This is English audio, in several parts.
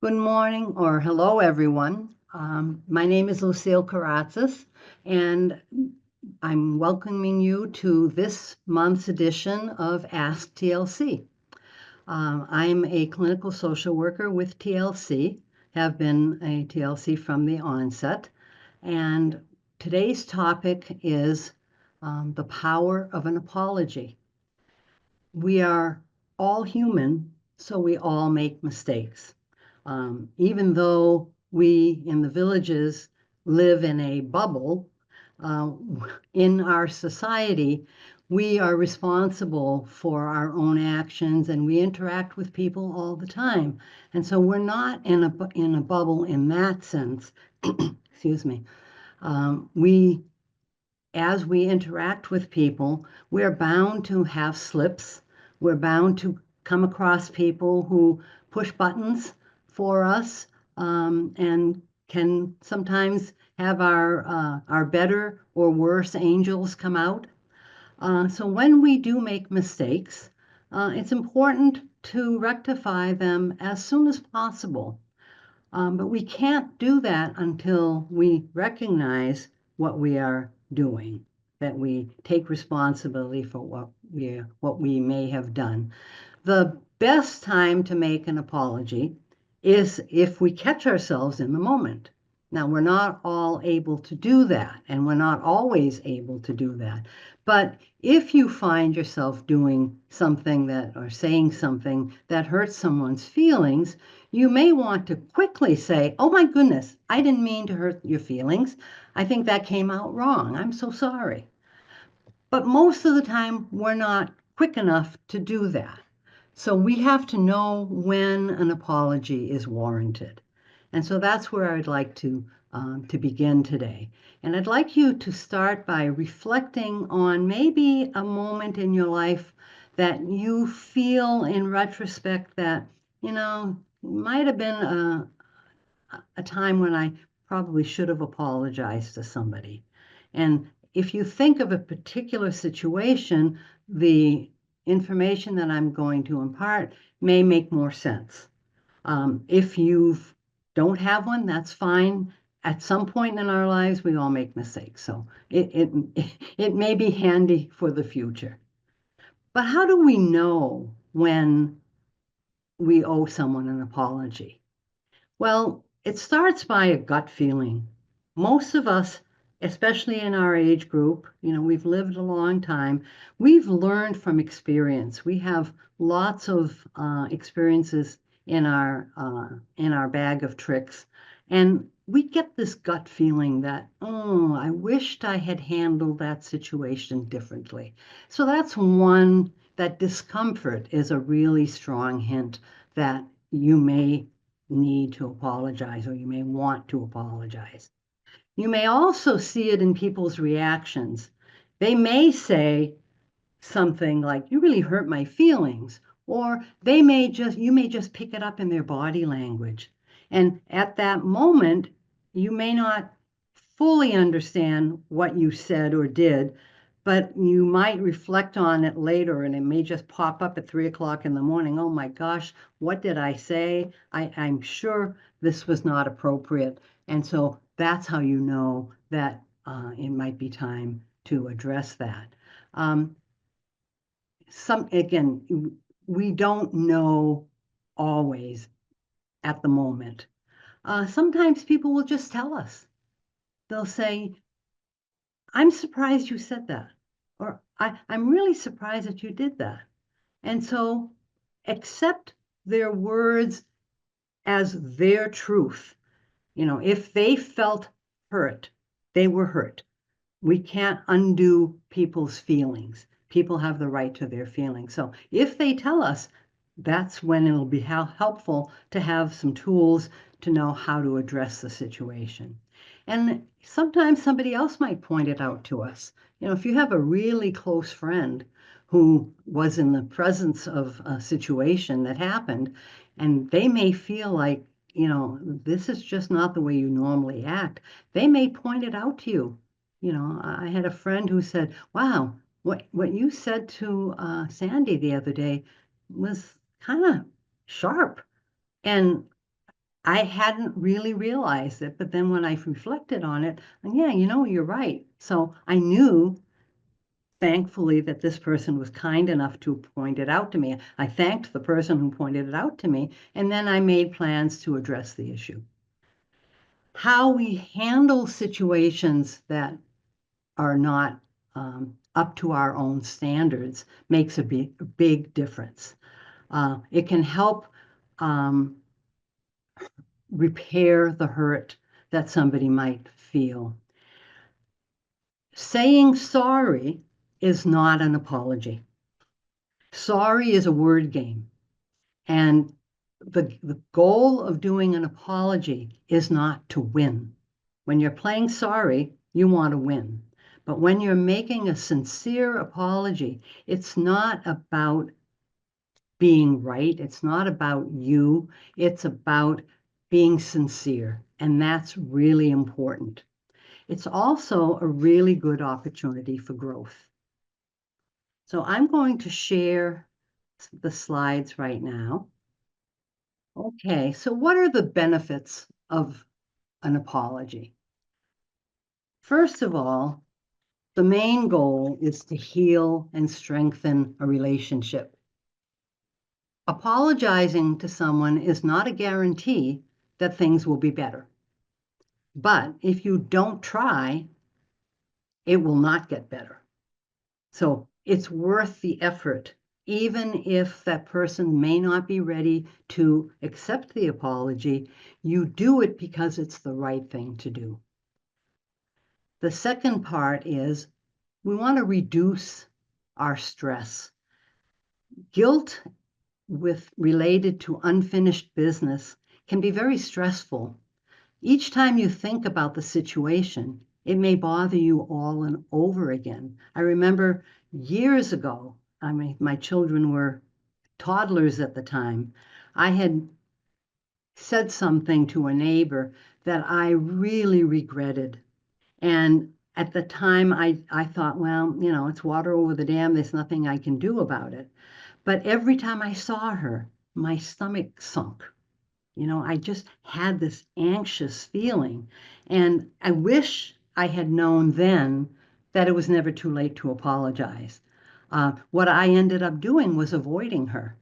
Good morning or hello, everyone. My name is Lucille Karatzas, and I'm welcoming you to this month's edition of Ask TLC. I'm a clinical social worker with TLC, have been a TLC from the onset, and today's topic is the power of an apology. We are all human, so we all make mistakes. Even though we in the villages live in a bubble, uh, in our society, we are responsible for our own actions and we interact with people all the time. And so we're not in a bubble in that sense. Excuse me. We, as we interact with people, we're bound to have slips. We're bound to come across people who push buttons for us and can sometimes have our better or worse angels come out. So when we do make mistakes, it's important to rectify them as soon as possible. But we can't do that until we recognize what we are doing, that we take responsibility for what we may have done. The best time to make an apology is if we catch ourselves in the moment. Now, we're not all able to do that, and we're not always able to do that. But if you find yourself doing something that or saying something that hurts someone's feelings, you may want to quickly say, "Oh my goodness, I didn't mean to hurt your feelings. I think that came out wrong. I'm so sorry." But most of the time, we're not quick enough to do that. So we have to know when an apology is warranted. And so that's where I'd like to begin today. And I'd like you to start by reflecting on maybe a moment in your life that you feel in retrospect that, might have been a time when I probably should have apologized to somebody. And if you think of a particular situation, the information that I'm going to impart may make more sense. If you don't have one, that's fine. At some point in our lives, we all make mistakes. So it may be handy for the future. But how do we know when we owe someone an apology? Well, it starts by a gut feeling. Most of us, especially in our age group, we've lived a long time. We've learned from experience. We have lots of experiences in our bag of tricks, and we get this gut feeling that, oh, I wished I had handled that situation differently. So that's one. That discomfort is a really strong hint that you may need to apologize or you may want to apologize. You may also see it in people's reactions. They may say something like, "You really hurt my feelings," or you may just pick it up in their body language. And at that moment, you may not fully understand what you said or did, but you might reflect on it later and it may just pop up at 3 o'clock in the morning. Oh my gosh, what did I say? I'm sure this was not appropriate. And so that's how you know that it might be time to address that. Um, again, we don't know always at the moment. Sometimes people will just tell us. They'll say, "I'm surprised you said that," or I'm really surprised that you did that. And so accept their words as their truth. If they felt hurt, they were hurt. We can't undo people's feelings. People have the right to their feelings. So if they tell us, that's when it'll be helpful to have some tools to know how to address the situation. And sometimes somebody else might point it out to us. If you have a really close friend who was in the presence of a situation that happened, and they may feel like, this is just not the way you normally act, they may point it out to you. I had a friend who said, "Wow, what you said to Sandy the other day was kind of sharp." And I hadn't really realized it, but then when I reflected on it, yeah, you're right. So I knew, thankfully, that this person was kind enough to point it out to me. I thanked the person who pointed it out to me, and then I made plans to address the issue. How we handle situations that are not up to our own standards makes a big difference. It can help repair the hurt that somebody might feel. Saying sorry is not an apology. Sorry is a word game. And the goal of doing an apology is not to win. When you're playing sorry, you want to win. But when you're making a sincere apology, it's not about being right. It's not about you. It's about being sincere. And that's really important. It's also a really good opportunity for growth. So I'm going to share the slides right now. Okay, so what are the benefits of an apology? First of all, the main goal is to heal and strengthen a relationship. Apologizing to someone is not a guarantee that things will be better. But if you don't try, it will not get better. So it's worth the effort, even if that person may not be ready to accept the apology. You do it because it's the right thing to do. The second part is we want to reduce our stress. Guilt related to unfinished business can be very stressful. Each time you think about the situation, it may bother you all and over again. I remember years ago, my children were toddlers at the time. I had said something to a neighbor that I really regretted. And at the time, I thought, well, it's water over the dam. There's nothing I can do about it. But every time I saw her, my stomach sunk. I just had this anxious feeling. And I wish I had known then that it was never too late to apologize. What I ended up doing was avoiding her.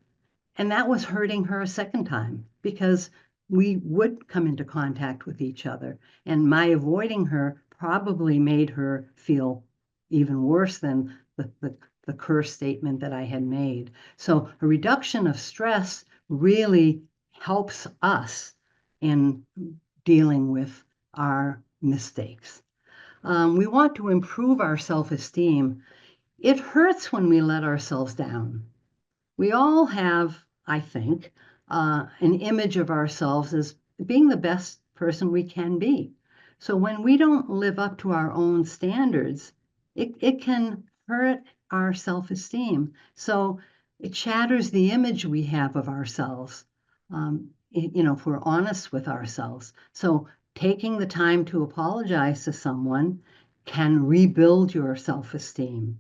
And that was hurting her a second time because we would come into contact with each other. And my avoiding her probably made her feel even worse than the curse statement that I had made. So a reduction of stress really helps us in dealing with our mistakes. We want to improve our self-esteem. It hurts when we let ourselves down. We all have, I think, an image of ourselves as being the best person we can be. So when we don't live up to our own standards, it can hurt our self-esteem. So it shatters the image we have of ourselves, if we're honest with ourselves. So taking the time to apologize to someone can rebuild your self-esteem.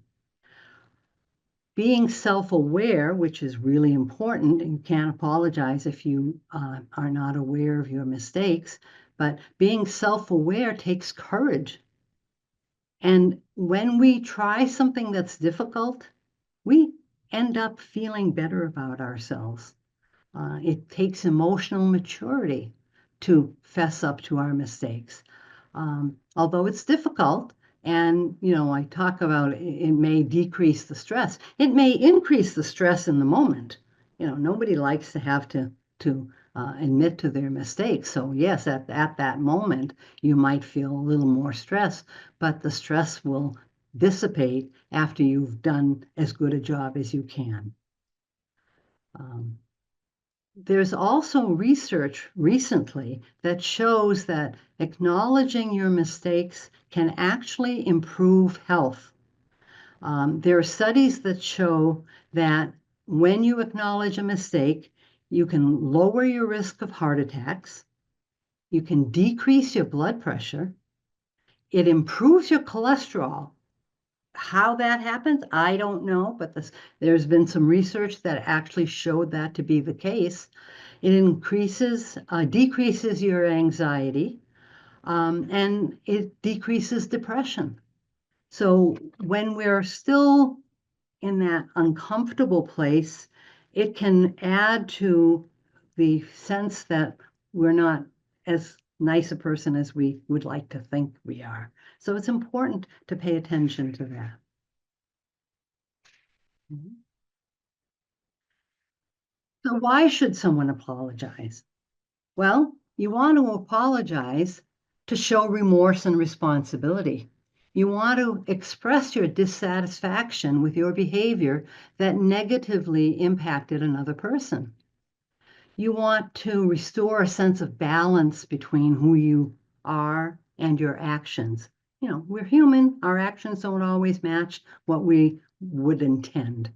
Being self-aware, which is really important, and you can't apologize if you are not aware of your mistakes, but being self-aware takes courage. And when we try something that's difficult, we end up feeling better about ourselves. It takes emotional maturity to fess up to our mistakes. Although it's difficult, and I talk about it may decrease the stress. It may increase the stress in the moment. Nobody likes to have to admit to their mistakes. So yes, at that moment, you might feel a little more stress, but the stress will dissipate after you've done as good a job as you can. There's also research recently that shows that acknowledging your mistakes can actually improve health. There are studies that show that when you acknowledge a mistake, you can lower your risk of heart attacks, you can decrease your blood pressure, it improves your cholesterol. How that happens, I don't know, but there's been some research that actually showed that to be the case. It decreases your anxiety, and it decreases depression. So when we're still in that uncomfortable place, it can add to the sense that we're not as nice a person as we would like to think we are. So it's important to pay attention to that. Mhm. So why should someone apologize? Well, you want to apologize to show remorse and responsibility. You want to express your dissatisfaction with your behavior that negatively impacted another person. You want to restore a sense of balance between who you are and your actions. We're human, our actions don't always match what we would intend.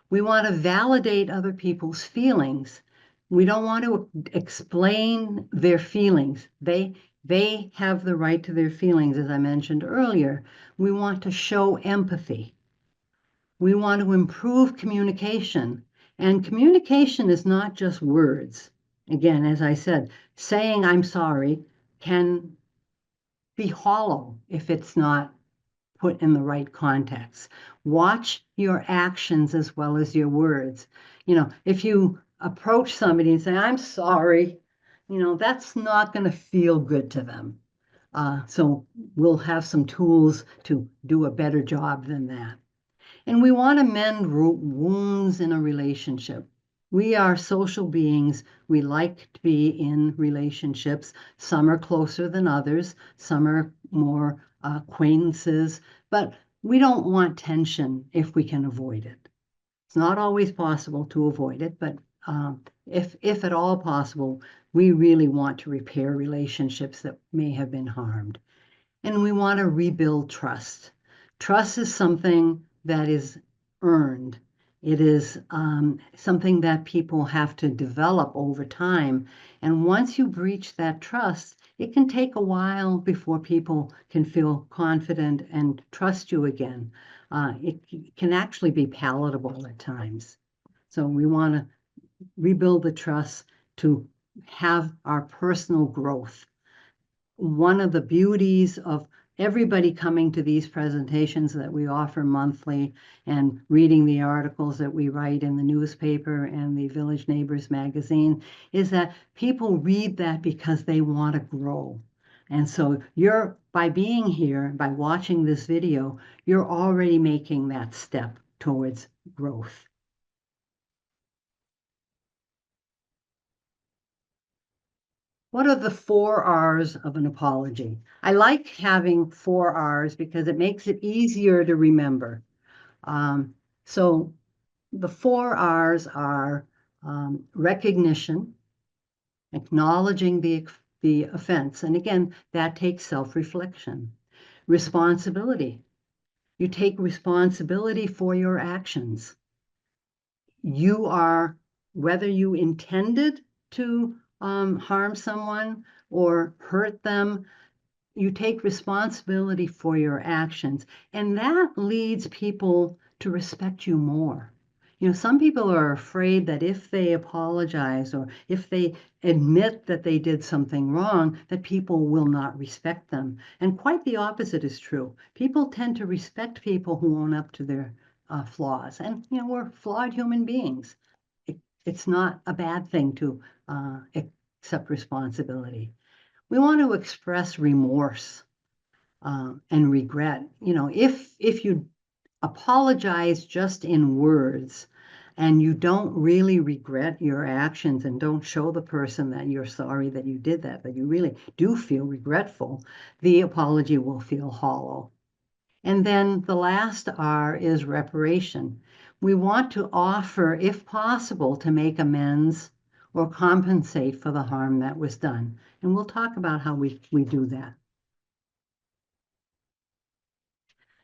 We want to validate other people's feelings. We don't want to explain their feelings. They have the right to their feelings, as I mentioned earlier. We want to show empathy. We want to improve communication. And communication is not just words. Again, as I said, saying I'm sorry can be hollow if it's not put in the right context. Watch your actions as well as your words. If you approach somebody and say, I'm sorry, that's not going to feel good to them. So we'll have some tools to do a better job than that. And we want to mend wounds in a relationship. We are social beings. We like to be in relationships. Some are closer than others, some are more acquaintances, but we don't want tension if we can avoid it. It's not always possible to avoid it, but if at all possible, we really want to repair relationships that may have been harmed. And we want to rebuild trust. Trust is something that is earned. It is something that people have to develop over time. And once you breach that trust, it can take a while before people can feel confident and trust you again. It can actually be palatable at times. So we want to rebuild the trust to have our personal growth. One of the beauties of everybody coming to these presentations that we offer monthly and reading the articles that we write in the newspaper and the Village Neighbors magazine is that people read that because they want to grow. And so by being here, by watching this video, you're already making that step towards growth. What are the 4 R's of an apology? I like having 4 R's because it makes it easier to remember. So the 4 R's are recognition, acknowledging the offense. And again, that takes self-reflection. Responsibility. You take responsibility for your actions. Whether you intended to harm someone or hurt them, you take responsibility for your actions. And that leads people to respect you more. Some people are afraid that if they apologize or if they admit that they did something wrong, that people will not respect them. And quite the opposite is true. People tend to respect people who own up to their flaws. And, we're flawed human beings. It's not a bad thing to accept responsibility. We want to express remorse and regret. If you apologize just in words and you don't really regret your actions and don't show the person that you're sorry that you did that, but you really do feel regretful, the apology will feel hollow. And then the last R is reparation. We want to offer, if possible, to make amends or compensate for the harm that was done. And we'll talk about how we do that.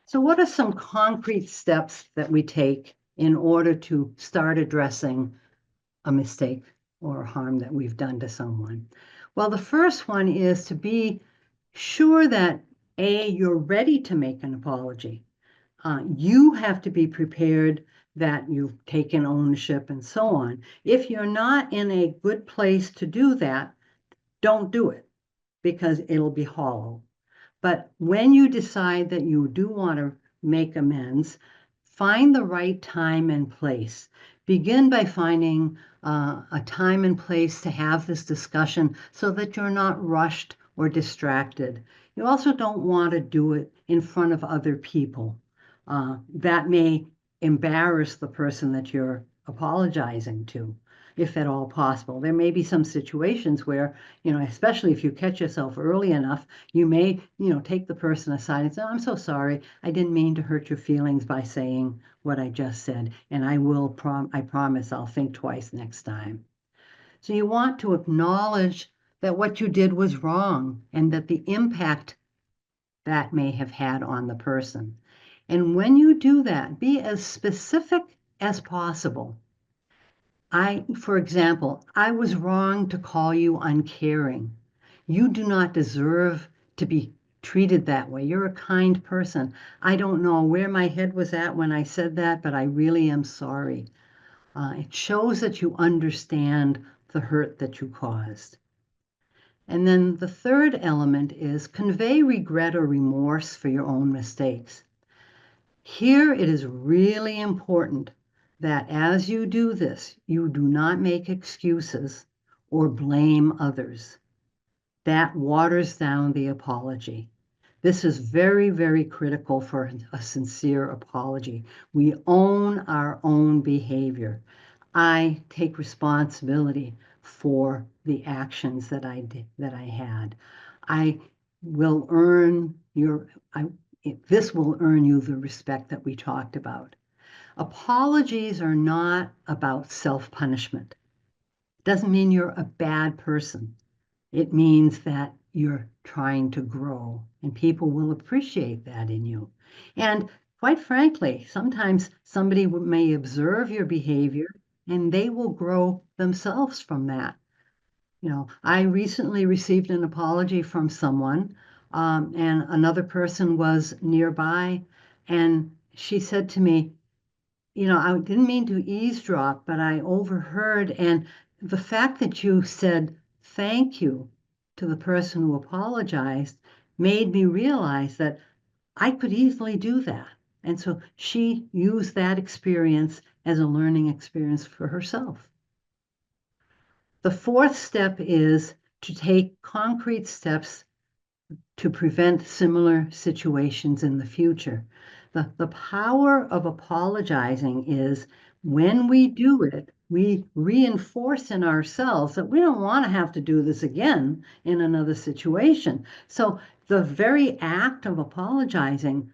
So what are some concrete steps that we take in order to start addressing a mistake or harm that we've done to someone? Well, the first one is to be sure that you're ready to make an apology. You have to be prepared that you've taken ownership and so on. If you're not in a good place to do that, don't do it because it'll be hollow. But when you decide that you do want to make amends, find the right time and place. Begin by finding a time and place to have this discussion so that you're not rushed or distracted. You also don't want to do it in front of other people. That may embarrass the person that you're apologizing to, if at all possible. There may be some situations where, especially if you catch yourself early enough, you may, take the person aside and say, I'm so sorry. I didn't mean to hurt your feelings by saying what I just said. And I promise I'll think twice next time. So you want to acknowledge that what you did was wrong and that the impact that may have had on the person. And when you do that, be as specific as possible. For example, I was wrong to call you uncaring. You do not deserve to be treated that way. You're a kind person. I don't know where my head was at when I said that, but I really am sorry. It shows that you understand the hurt that you caused. And then the third element is convey regret or remorse for your own mistakes. Here it is really important that as you do this, you do not make excuses or blame others. That waters down the apology. This is very, very critical for a sincere apology. We own our own behavior. I take responsibility for the actions that I did, that I had. I will earn this will earn you the respect that we talked about. Apologies are not about self-punishment. It doesn't mean you're a bad person. It means that you're trying to grow, and people will appreciate that in you. And quite frankly, sometimes somebody may observe your behavior and they will grow themselves from that. I recently received an apology from someone, and another person was nearby, and she said to me, I didn't mean to eavesdrop, but I overheard, and the fact that you said thank you to the person who apologized made me realize that I could easily do that. And so she used that experience as a learning experience for herself. The fourth step is to take concrete steps to prevent similar situations in the future. The power of apologizing is when we do it, we reinforce in ourselves that we don't want to have to do this again in another situation. So the very act of apologizing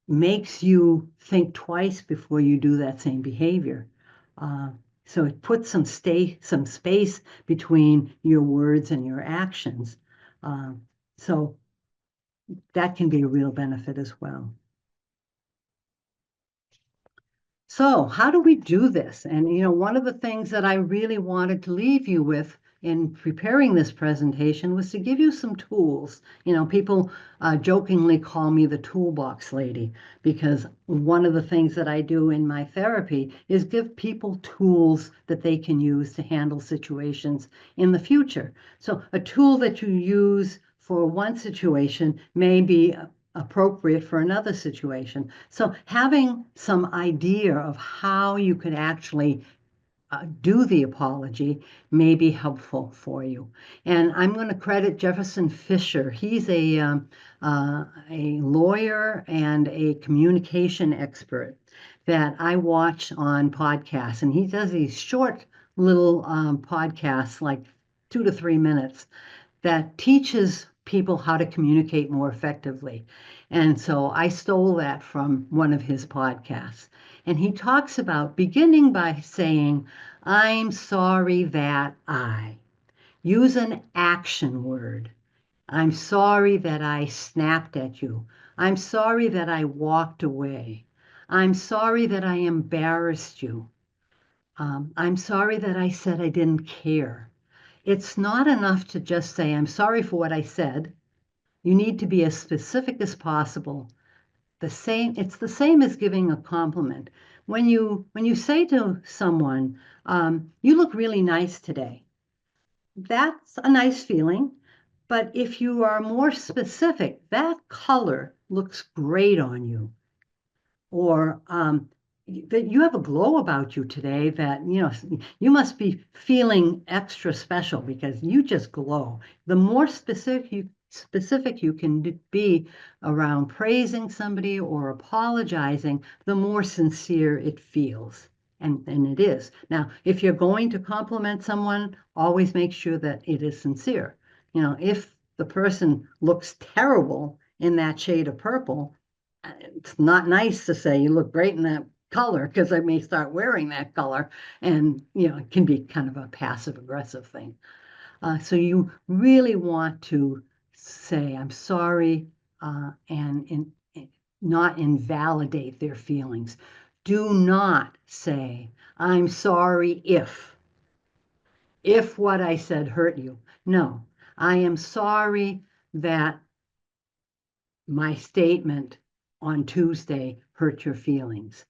makes you think twice before you do that same behavior. So it puts some space between your words and your actions. So that can be a real benefit as well. So how do we do this? And, one of the things that I really wanted to leave you with in preparing this presentation was to give you some tools. People jokingly call me the toolbox lady because one of the things that I do in my therapy is give people tools that they can use to handle situations in the future. So a tool that you use for one situation may be appropriate for another situation. So having some idea of how you could actually do the apology may be helpful for you. And I'm going to credit Jefferson Fisher. He's a lawyer and a communication expert that I watch on podcasts. And he does these short little podcasts, like 2 to 3 minutes, that teaches people how to communicate more effectively. And so I stole that from one of his podcasts. And he talks about beginning by saying, I'm sorry that I. Use an action word. I'm sorry that I snapped at you. I'm sorry that I walked away. I'm sorry that I embarrassed you. I'm sorry that I said I didn't care. It's not enough to just say, I'm sorry for what I said. You need to be as specific as possible. It's the same as giving a compliment. when you say to someone, you look really nice today, that's a nice feeling. But if you are more specific, that color looks great on you, or that you have a glow about you today, that you must be feeling extra special because you just glow. The more specific you can be around praising somebody or apologizing, the more sincere it feels. And it is. Now, if you're going to compliment someone, always make sure that it is sincere. If the person looks terrible in that shade of purple, it's not nice to say you look great in that color, because I may start wearing that color, and it can be kind of a passive aggressive thing. So you really want to say I'm sorry, and not invalidate their feelings. Do not say I'm sorry if what I said hurt you. No, I am sorry that my statement on Tuesday hurt your feelings.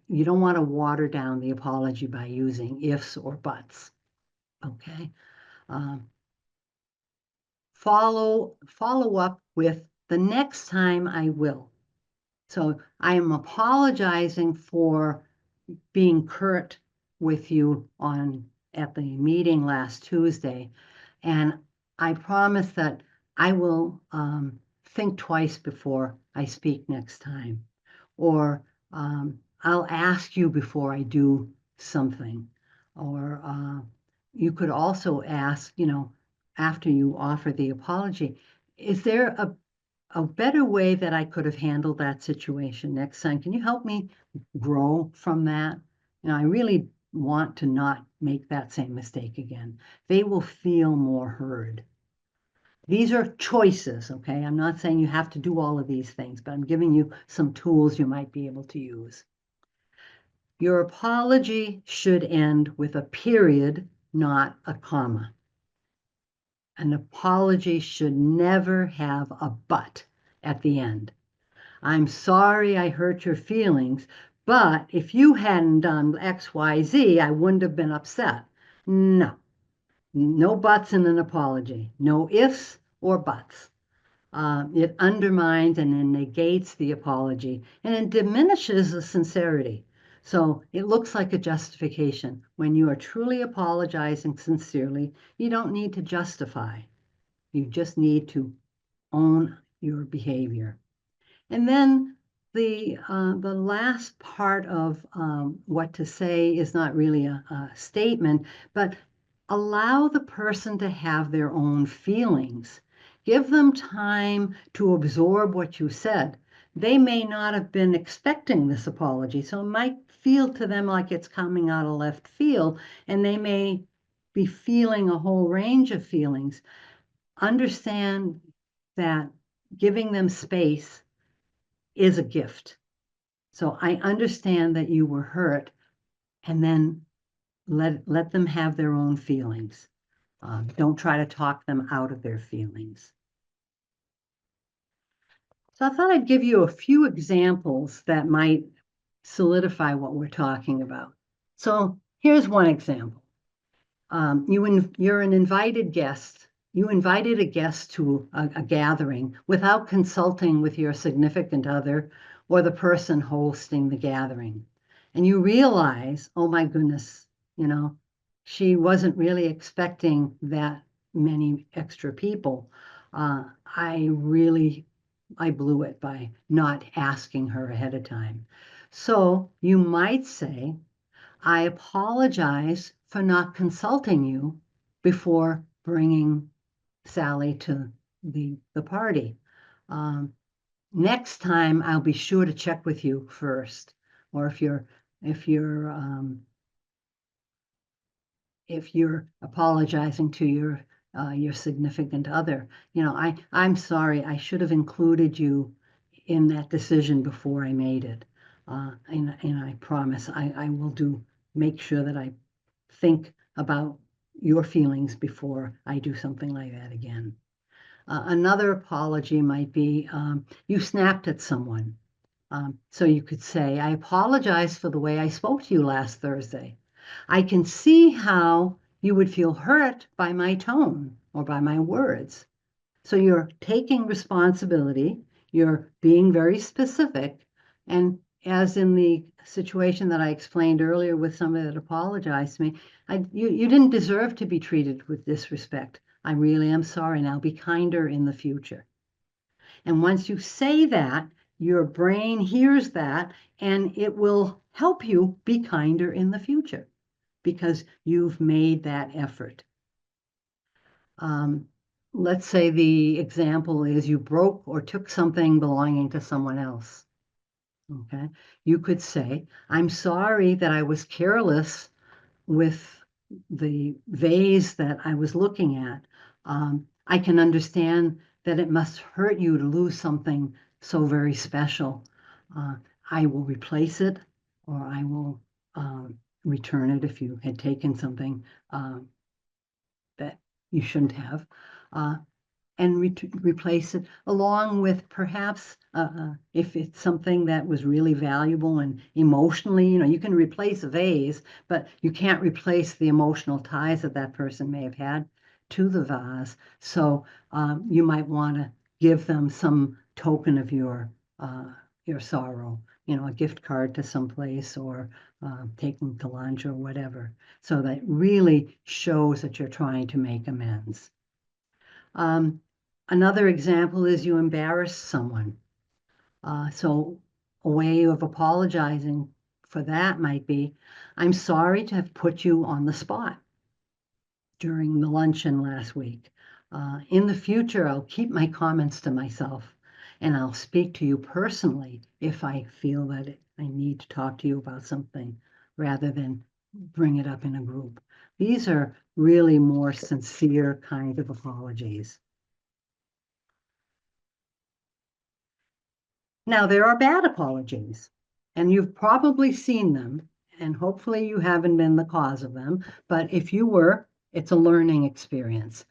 You don't want to water down the apology by using ifs or buts. Okay. Um, follow up with the next time I will. So I am apologizing for being curt with you at the meeting last Tuesday, and I promise that I will think twice before I speak next time, or I'll ask you before I do something, or you could also ask, after you offer the apology, is there a better way that I could have handled that situation next time? Can you help me grow from that? I really want to not make that same mistake again. They will feel more heard. These are choices, okay? I'm not saying you have to do all of these things, but I'm giving you some tools you might be able to use. Your apology should end with a period, not a comma. An apology should never have a but at the end. I'm sorry I hurt your feelings, but if you hadn't done X, Y, Z, I wouldn't have been upset. No, no buts in an apology. No ifs or buts. It undermines and it negates the apology, and it diminishes the sincerity. So it looks like a justification. When you are truly apologizing sincerely, you don't need to justify. You just need to own your behavior. And then the last part of what to say is not really a statement, but allow the person to have their own feelings. Give them time to absorb what you said. They may not have been expecting this apology, so it might feel to them like it's coming out of left field, and they may be feeling a whole range of feelings. Understand that giving them space is a gift. So I understand that you were hurt, and then let them have their own feelings. Don't try to talk them out of their feelings. So I thought I'd give you a few examples that might solidify what we're talking about. So here's one example. You're an invited guest. You invited a guest to a gathering without consulting with your significant other or the person hosting the gathering. And you realize, oh my goodness, she wasn't really expecting that many extra people. I blew it by not asking her ahead of time. So you might say, I apologize for not consulting you before bringing Sally to the party. Next time, I'll be sure to check with you first. Or if you're apologizing to your significant other, I'm sorry, I should have included you in that decision before I made it. And I promise I will make sure that I think about your feelings before I do something like that again. Another apology might be you snapped at someone. So you could say, I apologize for the way I spoke to you last Thursday. I can see how you would feel hurt by my tone or by my words. So you're taking responsibility, you're being very specific, and as in the situation that I explained earlier with somebody that apologized to me, you didn't deserve to be treated with disrespect. I really am sorry. Now be kinder in the future. And once you say that, your brain hears that and it will help you be kinder in the future because you've made that effort. Let's say the example is you broke or took something belonging to someone else. Okay. You could say, I'm sorry that I was careless with the vase that I was looking at. I can understand that it must hurt you to lose something so very special. Uh, I will replace it or I will return it if you had taken something that you shouldn't have. And replace it along with perhaps if it's something that was really valuable and emotionally, you can replace a vase, but you can't replace the emotional ties that that person may have had to the vase. So you might want to give them some token of your sorrow, a gift card to someplace or taking to lunch or whatever. So that really shows that you're trying to make amends. Another example is you embarrass someone. So a way of apologizing for that might be, I'm sorry to have put you on the spot during the luncheon last week. In the future, I'll keep my comments to myself and I'll speak to you personally if I feel that I need to talk to you about something rather than bring it up in a group. These are really more sincere kind of apologies. Now, there are bad apologies, and you've probably seen them, and hopefully you haven't been the cause of them, but if you were, it's a learning experience.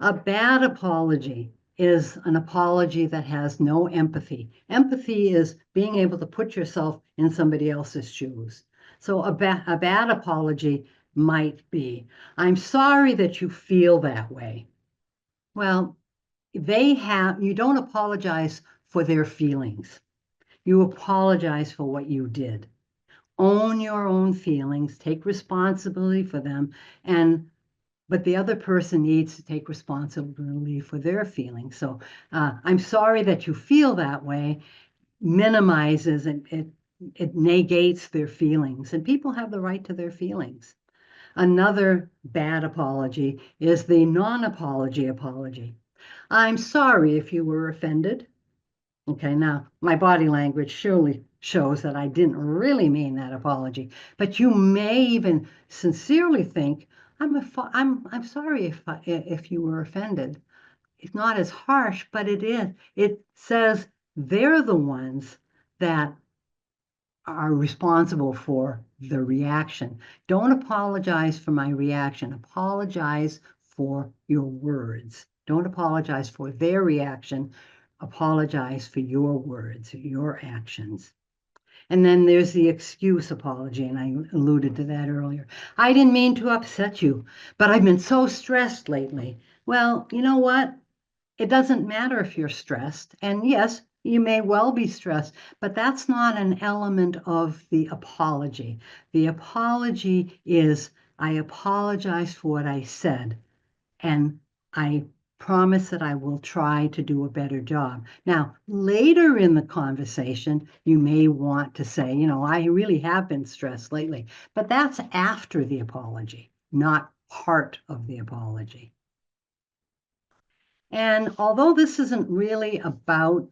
A bad apology is an apology that has no empathy. Empathy is being able to put yourself in somebody else's shoes. So a bad apology might be, I'm sorry that you feel that way. Well, you don't apologize for their feelings. You apologize for what you did. Own your own feelings, take responsibility for them, but the other person needs to take responsibility for their feelings. So I'm sorry that you feel that way minimizes and it negates their feelings, and people have the right to their feelings. Another bad apology is the non-apology apology. I'm sorry if you were offended. Okay, now my body language surely shows that I didn't really mean that apology, but you may even sincerely think, I'm sorry if you were offended. It's not as harsh, but it is. It says they're the ones that are responsible for the reaction. Don't apologize for my reaction. Apologize for your words. Don't apologize for their reaction. Apologize for your words, your actions. And then there's the excuse apology, and I alluded to that earlier. I didn't mean to upset you, but I've been so stressed lately. Well, you know what? It doesn't matter if you're stressed. And yes, you may well be stressed, but that's not an element of the apology. The apology is, I apologize for what I said, and I promise that I will try to do a better job. Now, later in the conversation, you may want to say, I really have been stressed lately, but that's after the apology, not part of the apology. And although this isn't really about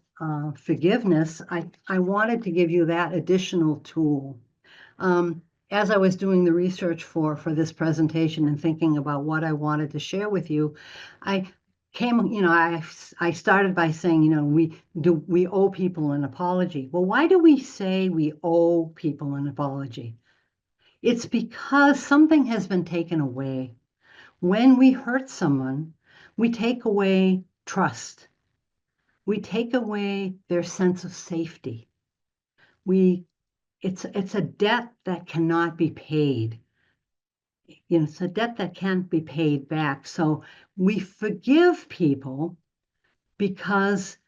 forgiveness, I wanted to give you that additional tool. As I was doing the research for this presentation and thinking about what I wanted to share with you, I started by saying, we owe people an apology. Well, why do we say we owe people an apology? It's because something has been taken away. When we hurt someone, we take away trust. We take away their sense of safety. it's a debt that cannot be paid. It's a debt that can't be paid back. So we forgive people because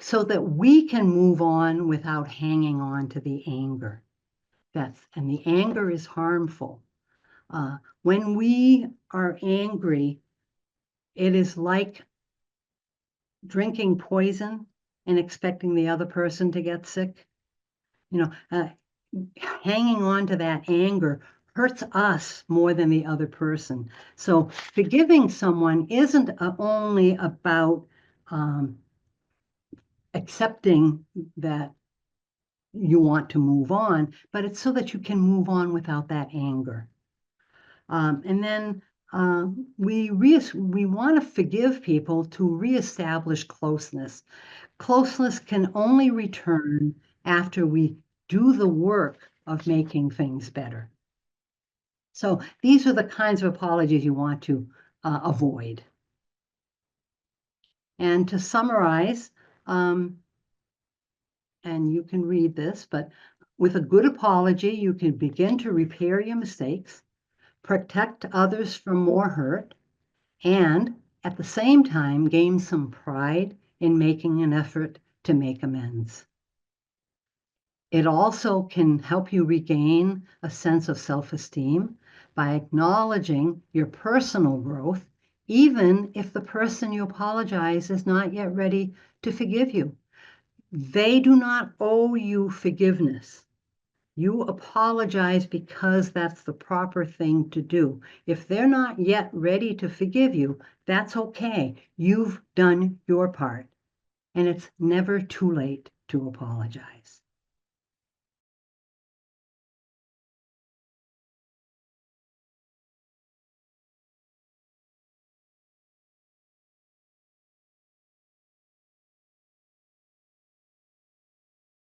so that we can move on without hanging on to the anger. And the anger is harmful. When we are angry, it is like drinking poison and expecting the other person to get sick. Hanging on to that anger hurts us more than the other person. So forgiving someone isn't only about accepting that you want to move on, but it's so that you can move on without that anger. And then we want to forgive people to reestablish closeness. Closeness can only return after we do the work of making things better. So these are the kinds of apologies you want to avoid. And to summarize, and you can read this, but with a good apology, you can begin to repair your mistakes, protect others from more hurt, and at the same time, gain some pride in making an effort to make amends. It also can help you regain a sense of self-esteem by acknowledging your personal growth, even if the person you apologize is not yet ready to forgive you. They do not owe you forgiveness. You apologize because that's the proper thing to do. If they're not yet ready to forgive you, that's okay. You've done your part, and it's never too late to apologize.